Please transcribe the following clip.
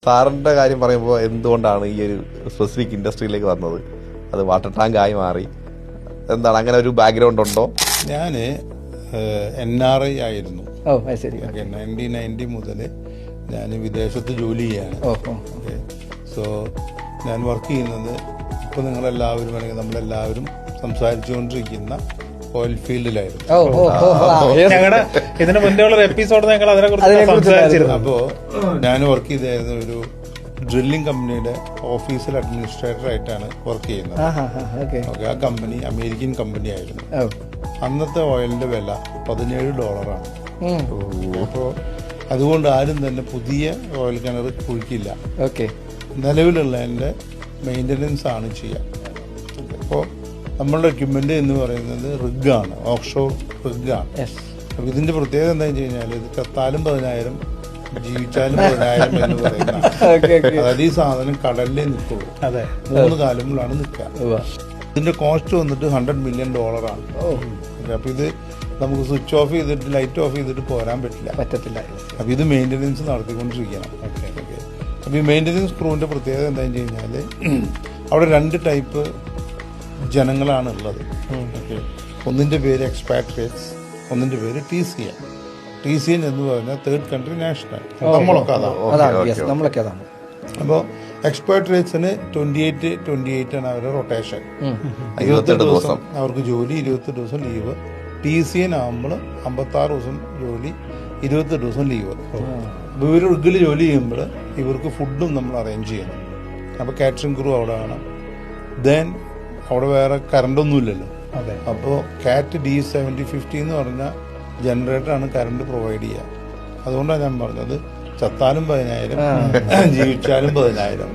സാറിന്റെ കാര്യം പറയുമ്പോൾ എന്തുകൊണ്ടാണ് ഈ ഒരു സ്പെസിഫിക് ഇൻഡസ്ട്രിയിലേക്ക് വന്നത്? അത് വാട്ടർ ടാങ്ക് ആയി മാറി, എന്താണ് അങ്ങനെ ഒരു ബാക്ക്ഗ്രൗണ്ട് ഉണ്ടോ? ഞാൻ NRI ആയിരുന്നു. 1990 മുതൽ ഞാൻ വിദേശത്ത് ജോലി ചെയ്യാണ്. സോ ഞാൻ വർക്ക് ചെയ്യുന്നത് ഇപ്പോൾ നിങ്ങളെല്ലാവരും അല്ലെങ്കിൽ നമ്മളെല്ലാവരും സംസാരിച്ചുകൊണ്ടിരിക്കുന്ന ഓയിൽ ഫീൽഡിലായിരുന്നു. ഞങ്ങളുടെ ഇതിന് മുന്നേയുള്ള എപ്പിസോഡ് ഞങ്ങൾ അതിനെ കുറിച്ച് സംസാരിച്ചിരുന്നു. അപ്പോൾ ഞാൻ വർക്ക് ചെയ്തായിരുന്നു ഒരു ഡ്രില്ലിംഗ് കമ്പനിയുടെ ഓഫീസിൽ അഡ്മിനിസ്ട്രേറ്റർ ആയിട്ടാണ് വർക്ക് ചെയ്യുന്നത്. ഓക്കെ, ആ കമ്പനി അമേരിക്കൻ കമ്പനി ആയിരുന്നു. അന്നത്തെ ഓയിലിന്റെ വില $17. അപ്പോൾ അതുകൊണ്ട് ആരും തന്നെ പുതിയ ഓയിൽ കിണർ കുഴിക്കില്ല. നിലവിലുള്ളതിന്റെ മെയിൻ്റനൻസ് ആണ് ചെയ്യുക. അപ്പോൾ നമ്മളുടെ എക്യുപ്മെന്റ് എന്ന് പറയുന്നത് റിഗാണ്, ഓഫ്ഷോർ റിഗാണ്. അപ്പൊ ഇതിന്റെ പ്രത്യേകത എന്താണെന്ന് വെച്ച് കഴിഞ്ഞാൽ ഇത് ചത്താലും 10,000 ജീവിച്ചാലും 10,000 എന്ന് പറയുന്ന, അതായത് ഈ സാധനം കടലിലേ നിൽക്കുള്ളൂ, 3 കാലങ്ങളിലാണ് നിൽക്കുക. ഇതിന്റെ കോസ്റ്റ് വന്നിട്ട് $100 million ആണ്. അപ്പൊ ഇത് നമുക്ക് സ്വിച്ച് ഓഫ് ചെയ്തിട്ട് ലൈറ്റ് ഓഫ് ചെയ്തിട്ട് പോരാൻ പറ്റില്ല. അപ്പൊ ഇത് മെയിൻ്റനൻസ് നടത്തിക്കൊണ്ടിരിക്കണം. അപ്പൊ ഈ മെയിൻ്റനൻസ് ക്രൂവിന്റെ പ്രത്യേകത എന്താണെന്ന് വെച്ച് കഴിഞ്ഞാല് അവിടെ 2 ടൈപ്പ് ജനങ്ങളാണ് ഉള്ളത്. ഒന്നിന്റെ പേര് എക്സ്പാട്രിയേറ്റ്സ്, ഒന്നിന്റെ പേര് TCN എന്ന് പറഞ്ഞാൽ തേർഡ് കൺട്രി നാഷണൽ. നമ്മളൊക്കെ അതാണ്. അപ്പോൾ എക്സ്പാട്രിയേറ്റ്സിന് 28 ആണ് അവരുടെ റൊട്ടേഷൻ. 28 ദിവസം അവർക്ക് ജോലി, 28 ദിവസം ലീവ്. TCN ആകുമ്പോൾ 56 ദിവസം ജോലി, 28 ദിവസം ലീവ്. അപ്പോൾ ഇവർ റിഗിൽ ജോലി ചെയ്യുമ്പോൾ ഇവർക്ക് ഫുഡും നമ്മൾ അറേഞ്ച് ചെയ്യണം. അപ്പോൾ കാറ്ററിംഗ് ക്രൂ അവിടെ വേണം. ദെൻ അവിടെ വേറെ കറണ്ടൊന്നും ഇല്ലല്ലോ. അപ്പോൾ കാറ്റ് D7050 എന്ന് പറഞ്ഞ ജനറേറ്ററാണ് കറണ്ട് പ്രൊവൈഡ് ചെയ്യുക. അതുകൊണ്ടാണ് ഞാൻ പറഞ്ഞത് ചത്താലും 10,000 ജീവിച്ചാലും 10,000.